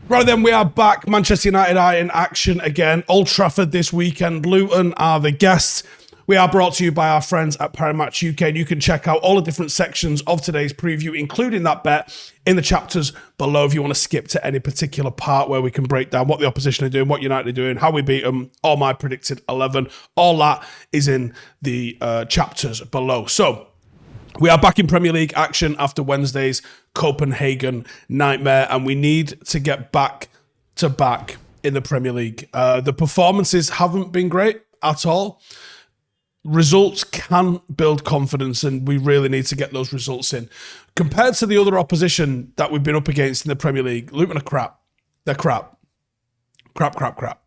Right then, we are back. Manchester United are in action again. Old Trafford this weekend. Luton are the guests. We are brought to you by our friends at Parimatch UK, and you can check out all the different sections of today's preview, including that bet, in the chapters below if you want to skip to any particular part where we can break down what the opposition are doing, what United are doing, how we beat them, all my predicted 11. All that is in the chapters below. So, we are back in Premier League action after Wednesday's Copenhagen nightmare, and we need to get back to back in the Premier League. The performances haven't been great at all. Results can build confidence, and we really need to get those results in. Compared to the other opposition that we've been up against in the Premier League, Luton are crap. They're crap. Crap.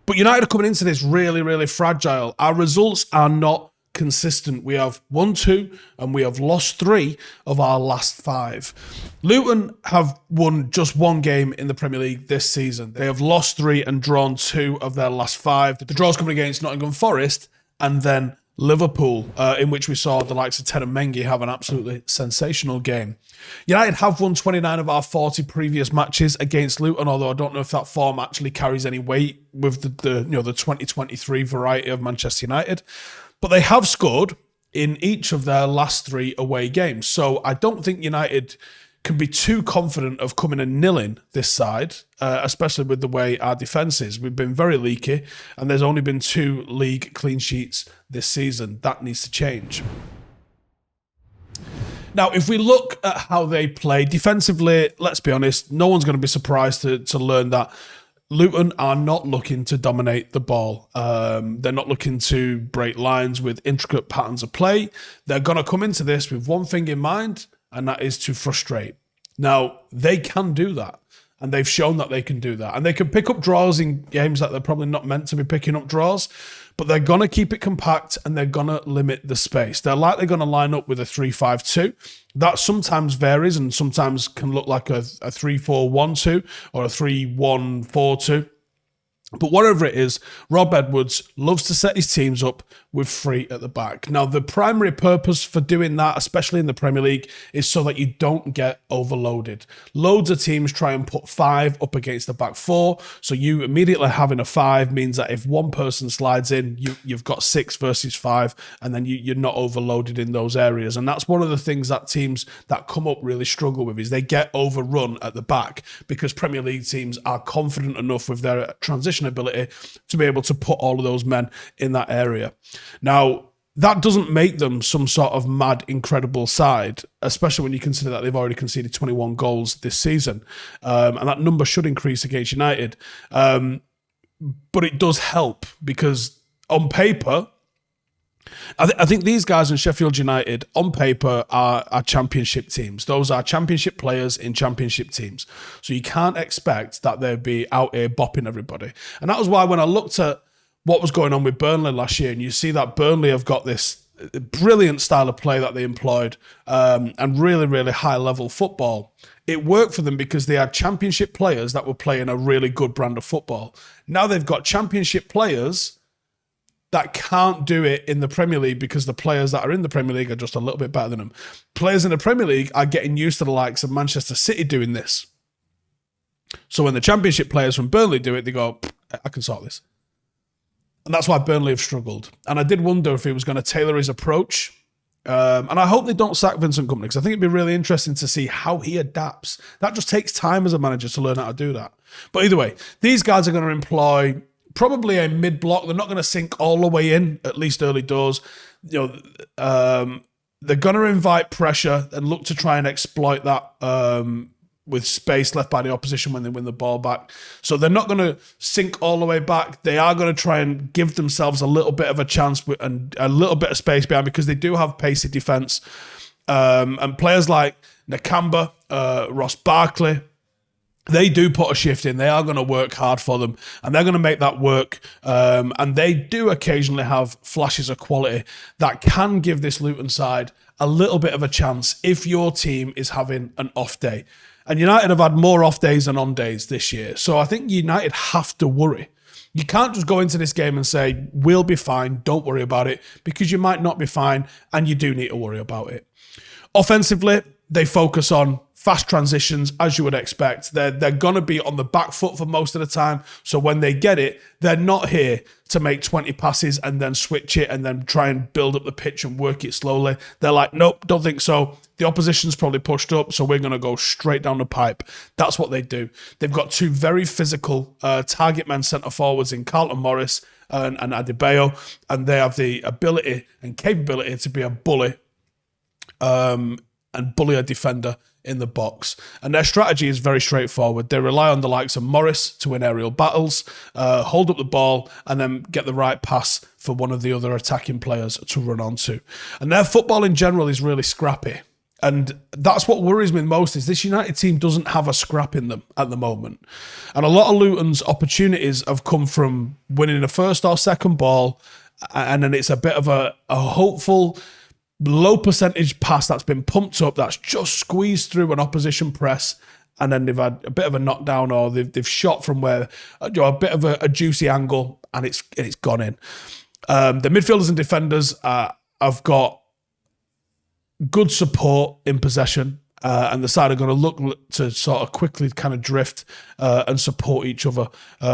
But United are coming into this really, really fragile. Our results are not consistent. We have won 2 and we have lost 3 of our last 5. Luton have won just 1 game in the Premier League this season. They have lost 3 and drawn 2 of their last 5. The draws coming against Nottingham Forest and then Liverpool, in which we saw the likes of Ted and Mengi have an absolutely sensational game. United have won 29 of our 40 previous matches against Luton, although I don't know if that form actually carries any weight with the 2023 variety of Manchester United. But they have scored in each of their last 3 away games. So I don't think United can be too confident of coming and nilling this side, especially with the way our defence is. We've been very leaky, and there's only been 2 league clean sheets this season. That needs to change. Now, if we look at how they play defensively, let's be honest, no one's going to be surprised to learn that Luton are not looking to dominate the ball. They're not looking to break lines with intricate patterns of play. They're going to come into this with one thing in mind, and that is to frustrate. Now, they can do that, and they've shown that they can do that. And they can pick up draws in games that they're probably not meant to be picking up draws, but they're going to keep it compact and they're going to limit the space. They're likely going to line up with a 3-5-2. That sometimes varies and sometimes can look like a 3-4-1-2 or a 3-1-4-2. But whatever it is, Rob Edwards loves to set his teams up with 3 at the back. Now, the primary purpose for doing that, especially in the Premier League, is so that you don't get overloaded. Loads of teams try and put 5 up against the back 4, so you immediately having a 5 means that if one person slides in, you've got 6 versus 5, and then you're not overloaded in those areas. And that's one of the things that teams that come up really struggle with, is they get overrun at the back because Premier League teams are confident enough with their transition ability to be able to put all of those men in that area. Now, that doesn't make them some sort of mad, incredible side, especially when you consider that they've already conceded 21 goals this season. And that number should increase against United. But it does help because on paper, I think these guys in Sheffield United, on paper, are championship teams. Those are championship players in championship teams. So you can't expect that they'd be out here bopping everybody. And that was why when I looked at what was going on with Burnley last year, and you see that Burnley have got this brilliant style of play that they employed, and really, really high-level football, it worked for them because they had championship players that were playing a really good brand of football. Now they've got championship players that can't do it in the Premier League because the players that are in the Premier League are just a little bit better than them. Players in the Premier League are getting used to the likes of Manchester City doing this. So when the championship players from Burnley do it, they go, I can sort this. And that's why Burnley have struggled. And I did wonder if he was going to tailor his approach. And I hope they don't sack Vincent Kompany, because I think it'd be really interesting to see how he adapts. That just takes time as a manager to learn how to do that. But either way, these guys are going to employ probably a mid-block. They're not going to sink all the way in, at least early doors. They're going to invite pressure and look to try and exploit that with space left by the opposition when they win the ball back. So they're not going to sink all the way back. They are going to try and give themselves a little bit of a chance and a little bit of space behind, because they do have pacey defence. And players like Nakamba, Ross Barkley, they do put a shift in. They are going to work hard for them, and they're going to make that work. And they do occasionally have flashes of quality that can give this Luton side a little bit of a chance if your team is having an off day. And United have had more off days than on days this year. So I think United have to worry. You can't just go into this game and say, we'll be fine, don't worry about it, because you might not be fine, and you do need to worry about it. Offensively, they focus on fast transitions, as you would expect. They're going to be on the back foot for most of the time. So when they get it, they're not here to make 20 passes and then switch it and then try and build up the pitch and work it slowly. They're like, nope, don't think so. The opposition's probably pushed up, so we're going to go straight down the pipe. That's what they do. They've got two very physical target man centre forwards in Carlton Morris and Adebayo, and they have the ability and capability to be a bully and bully a defender in the box. And their strategy is very straightforward. They rely on the likes of Morris to win aerial battles, hold up the ball, and then get the right pass for one of the other attacking players to run onto. And their football in general is really scrappy. And that's what worries me most, is this United team doesn't have a scrap in them at the moment. And a lot of Luton's opportunities have come from winning a first or second ball, and then it's a bit of a hopeful, low percentage pass that's been pumped up, that's just squeezed through an opposition press, and then they've had a bit of a knockdown, or they've shot from where, a bit of a juicy angle, and it's gone in. The midfielders and defenders have got good support in possession, and the side are going to look to sort of quickly kind of drift and support each other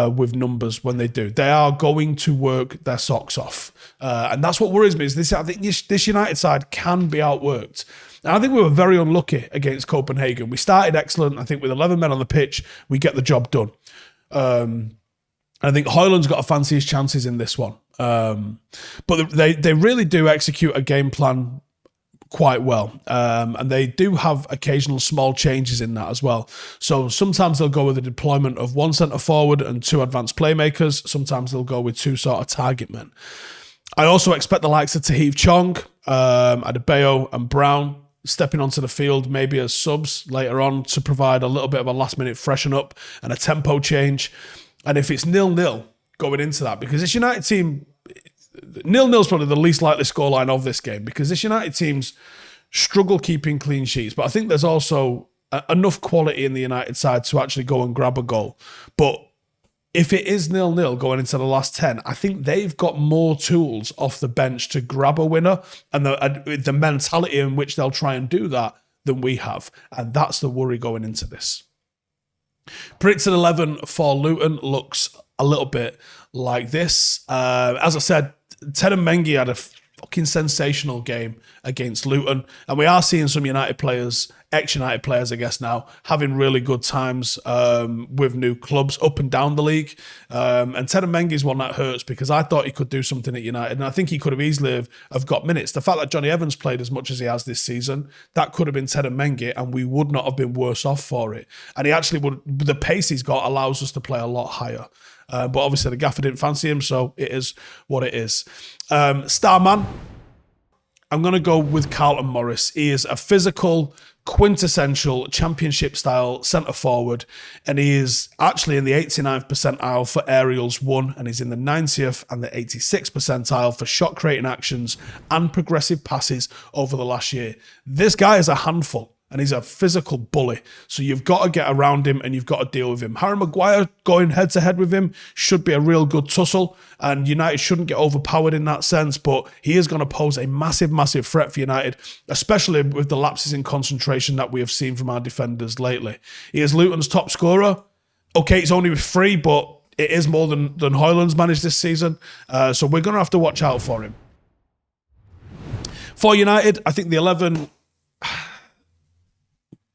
with numbers when they do. They are going to work their socks off. And that's what worries me, is this. I think this United side can be outworked. And I think we were very unlucky against Copenhagen. We started excellent. I think with 11 men on the pitch, we get the job done. I think Højlund's got to fancy his chances in this one. But they really do execute a game plan quite well. And they do have occasional small changes in that as well. So sometimes they'll go with the deployment of one centre forward and two advanced playmakers. Sometimes they'll go with two sort of target men. I also expect the likes of Tahith Chong, Adebayo and Brown stepping onto the field, maybe as subs later on, to provide a little bit of a last minute freshen up and a tempo change. And if it's 0-0 going into that, because this United team, 0-0 is probably the least likely scoreline of this game, because this United teams struggle keeping clean sheets. But I think there's also enough quality in the United side to actually go and grab a goal. But if it is 0-0 going into the last 10, I think they've got more tools off the bench to grab a winner, and the mentality in which they'll try and do that than we have. And that's the worry going into this. Predicted 11 for Luton looks a little bit like this. As I said, Teden Mengi had a fucking sensational game against Luton, and we are seeing some United players, ex-United players, I guess now, having really good times with new clubs up and down the league. And Teden Mengi is one that hurts, because I thought he could do something at United, and I think he could have easily have got minutes. The fact that Johnny Evans played as much as he has this season, that could have been Teden Mengi, and we would not have been worse off for it. And he actually would. The pace he's got allows us to play a lot higher. But obviously the gaffer didn't fancy him, so it is what it is. Starman, I'm going to go with Carlton Morris. He is a physical, quintessential championship-style centre-forward, and he is actually in the 89th percentile for aerials won, and he's in the 90th and the 86th percentile for shot-creating actions and progressive passes over the last year. This guy is a handful, and he's a physical bully. So you've got to get around him, and you've got to deal with him. Harry Maguire going head-to-head with him should be a real good tussle, and United shouldn't get overpowered in that sense, but he is going to pose a massive, massive threat for United, especially with the lapses in concentration that we have seen from our defenders lately. He is Luton's top scorer. Okay, it's only with 3, but it is more than Højlund's managed this season, so we're going to have to watch out for him. For United, I think the 11...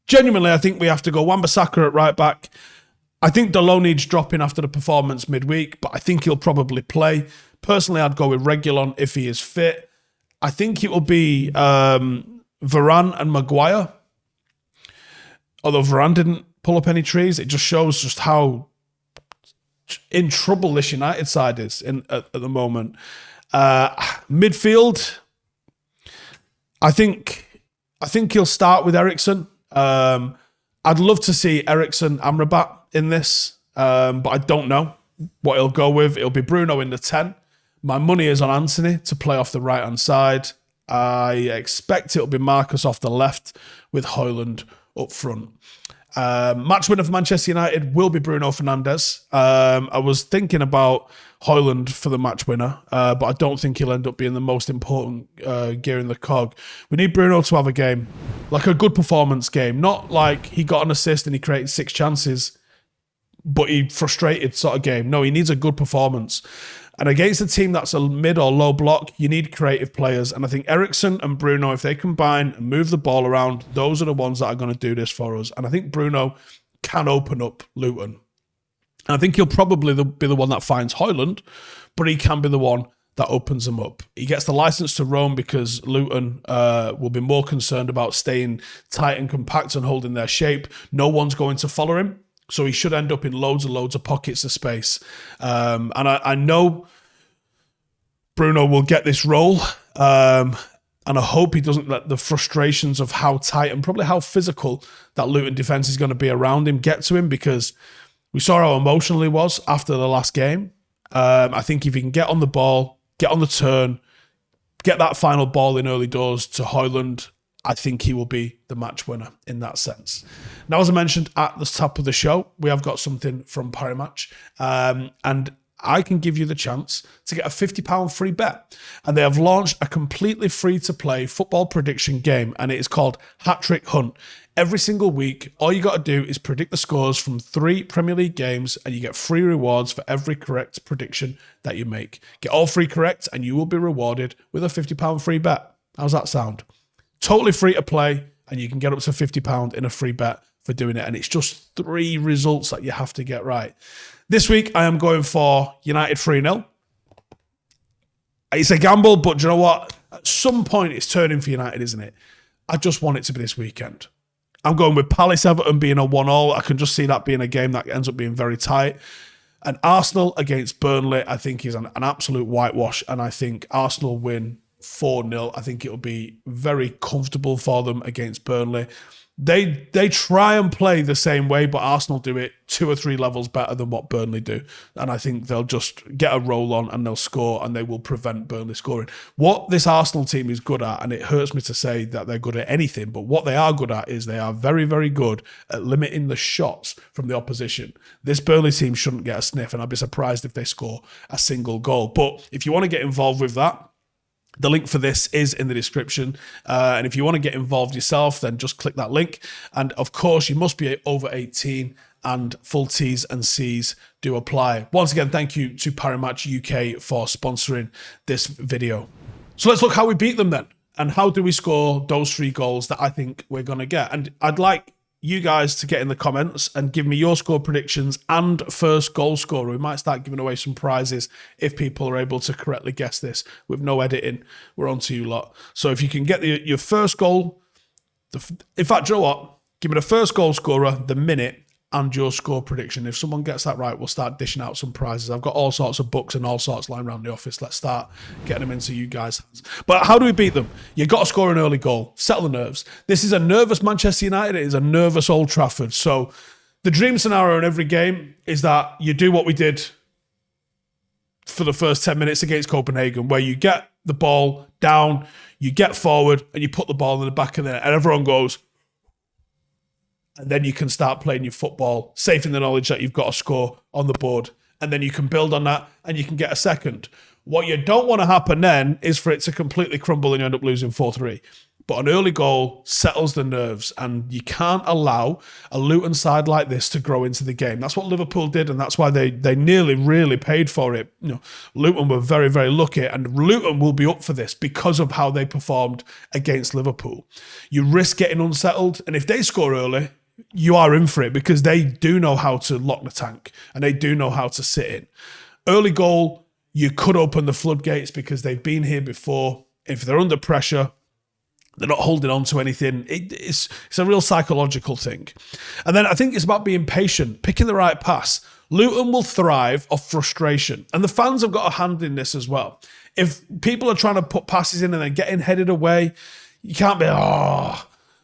Genuinely, I think we have to go Wan-Bissaka at right back. I think Delon needs dropping after the performance midweek, but I think he'll probably play. Personally, I'd go with Reguilon if he is fit. I think it will be Varane and Maguire. Although Varane didn't pull up any trees, it just shows just how in trouble this United side is at the moment. Midfield, I think he'll start with Eriksen. I'd love to see Eriksen Amrabat in this, but I don't know what he'll go with. It'll be Bruno in the 10. My money is on Anthony to play off the right-hand side. I expect it'll be Marcus off the left with Højlund up front. Match winner for Manchester United will be Bruno Fernandes. I was thinking about Højlund for the match winner, but I don't think he'll end up being the most important gear in the cog. We need Bruno to have a game, like a good performance game, not like he got an assist and he created 6 chances, but he frustrated sort of game. No, he needs a good performance. And against a team that's a mid or low block, you need creative players. And I think Eriksen and Bruno, if they combine and move the ball around, those are the ones that are going to do this for us. And I think Bruno can open up Luton. And I think he'll probably be the one that finds Højlund, but he can be the one that opens them up. He gets the license to roam because Luton will be more concerned about staying tight and compact and holding their shape. No one's going to follow him. So he should end up in loads and loads of pockets of space. And I know Bruno will get this role. And I hope he doesn't let the frustrations of how tight and probably how physical that Luton defence is going to be around him get to him, because we saw how emotional he was after the last game. I think if he can get on the ball, get on the turn, get that final ball in early doors to Højlund, I think he will be the match winner in that sense. Now, as I mentioned at the top of the show, we have got something from Parimatch, and I can give you the chance to get a £50 free bet. And they have launched a completely free-to-play football prediction game, and it is called Hat Trick Hunt. Every single week, all you got to do is predict the scores from 3 Premier League games, and you get free rewards for every correct prediction that you make. Get all 3 correct, and you will be rewarded with a £50 free bet. How's that sound? Totally free to play, and you can get up to £50 in a free bet for doing it. And it's just 3 results that you have to get right. This week, I am going for United 3-0. It's a gamble, but do you know what? At some point, it's turning for United, isn't it? I just want it to be this weekend. I'm going with Palace Everton being a 1-1. I can just see that being a game that ends up being very tight. And Arsenal against Burnley, I think, is an absolute whitewash. And I think Arsenal win 4-0. I think it'll be very comfortable for them against Burnley. They try and play the same way, but Arsenal do it 2 or 3 levels better than what Burnley do. And I think they'll just get a roll on and they'll score, and they will prevent Burnley scoring. What this Arsenal team is good at, and it hurts me to say that they're good at anything, but what they are good at is they are very, very good at limiting the shots from the opposition. This Burnley team shouldn't get a sniff, and I'd be surprised if they score a single goal. But if you want to get involved with that, the link for this is in the description. And if you want to get involved yourself, then just click that link. And of course, you must be over 18, and full T's and C's do apply. Once again, thank you to Parimatch UK for sponsoring this video. So let's look how we beat them then. And how do we score those 3 goals that I think we're going to get? And I'd like you guys to get in the comments and give me your score predictions and first goal scorer. We might start giving away some prizes if people are able to correctly guess this with no editing. We're on to you lot. So if you can get your first goal, in fact, you know what? Give me the first goal scorer, the minute, and your score prediction. If someone gets that right, we'll start dishing out some prizes. I've got all sorts of books and all sorts lying around the office. Let's start getting them into you guys' hands. But how do we beat them? You've got to score an early goal. Settle the nerves. This is a nervous Manchester United. It is a nervous Old Trafford. So the dream scenario in every game is that you do what we did for the first 10 minutes against Copenhagen, where you get the ball down, you get forward, and you put the ball in the back of the net, and everyone goes, and then you can start playing your football, safe in the knowledge that you've got a score on the board. And then you can build on that and you can get a second. What you don't want to happen then is for it to completely crumble and you end up losing 4-3. But an early goal settles the nerves, and you can't allow a Luton side like this to grow into the game. That's what Liverpool did, and that's why they nearly really paid for it. You know, Luton were very, very lucky, and Luton will be up for this because of how they performed against Liverpool. You risk getting unsettled, and if they score early, you are in for it because they do know how to lock the tank and they do know how to sit in. Early goal, you could open the floodgates because they've been here before. If they're under pressure, they're not holding on to anything. It's a real psychological thing. And then I think it's about being patient, picking the right pass. Luton will thrive off frustration, and the fans have got a hand in this as well. If people are trying to put passes in and then getting headed away, you can't be,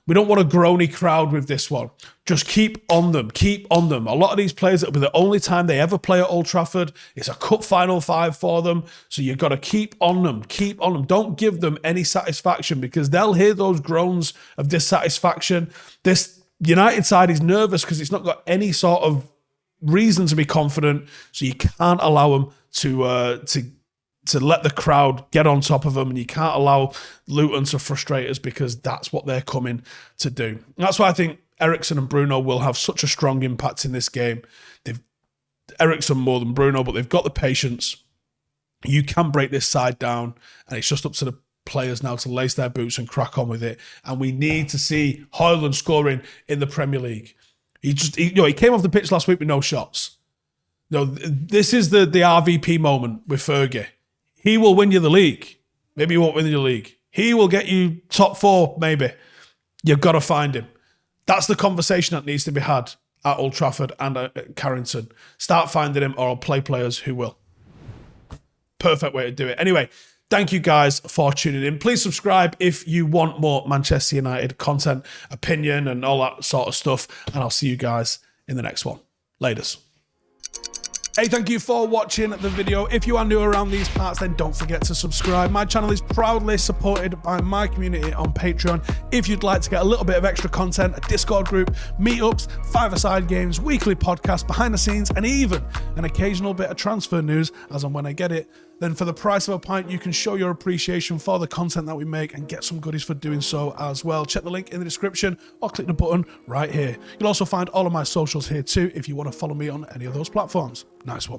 we don't want a groany crowd with this one. Just keep on them. Keep on them. A lot of these players, it'll be the only time they ever play at Old Trafford. It's a cup final 5 for them. So you've got to keep on them. Keep on them. Don't give them any satisfaction because they'll hear those groans of dissatisfaction. This United side is nervous because it's not got any sort of reason to be confident, so you can't allow them to let the crowd get on top of them, and you can't allow Luton to frustrate us because that's what they're coming to do. And that's why I think Eriksen and Bruno will have such a strong impact in this game. Eriksen more than Bruno, but they've got the patience. You can break this side down, and it's just up to the players now to lace their boots and crack on with it. And we need to see Howson scoring in the Premier League. He came off the pitch last week with no shots. This is the RVP moment with Fergie. He will win you the league. Maybe he won't win you the league. He will get you top 4, maybe. You've got to find him. That's the conversation that needs to be had at Old Trafford and at Carrington. Start finding him, or I'll play players who will. Perfect way to do it. Anyway, thank you guys for tuning in. Please subscribe if you want more Manchester United content, opinion, and all that sort of stuff. And I'll see you guys in the next one. Laters. Hey, thank you for watching the video. If you are new around these parts, then don't forget to subscribe. My channel is proudly supported by my community on Patreon. If you'd like to get a little bit of extra content, a Discord group, meetups, 5-a-side games, weekly podcasts, behind the scenes, and even an occasional bit of transfer news as and when I get it, then for the price of a pint, you can show your appreciation for the content that we make and get some goodies for doing so as well. Check the link in the description or click the button right here. You'll also find all of my socials here too if you want to follow me on any of those platforms. Nice one.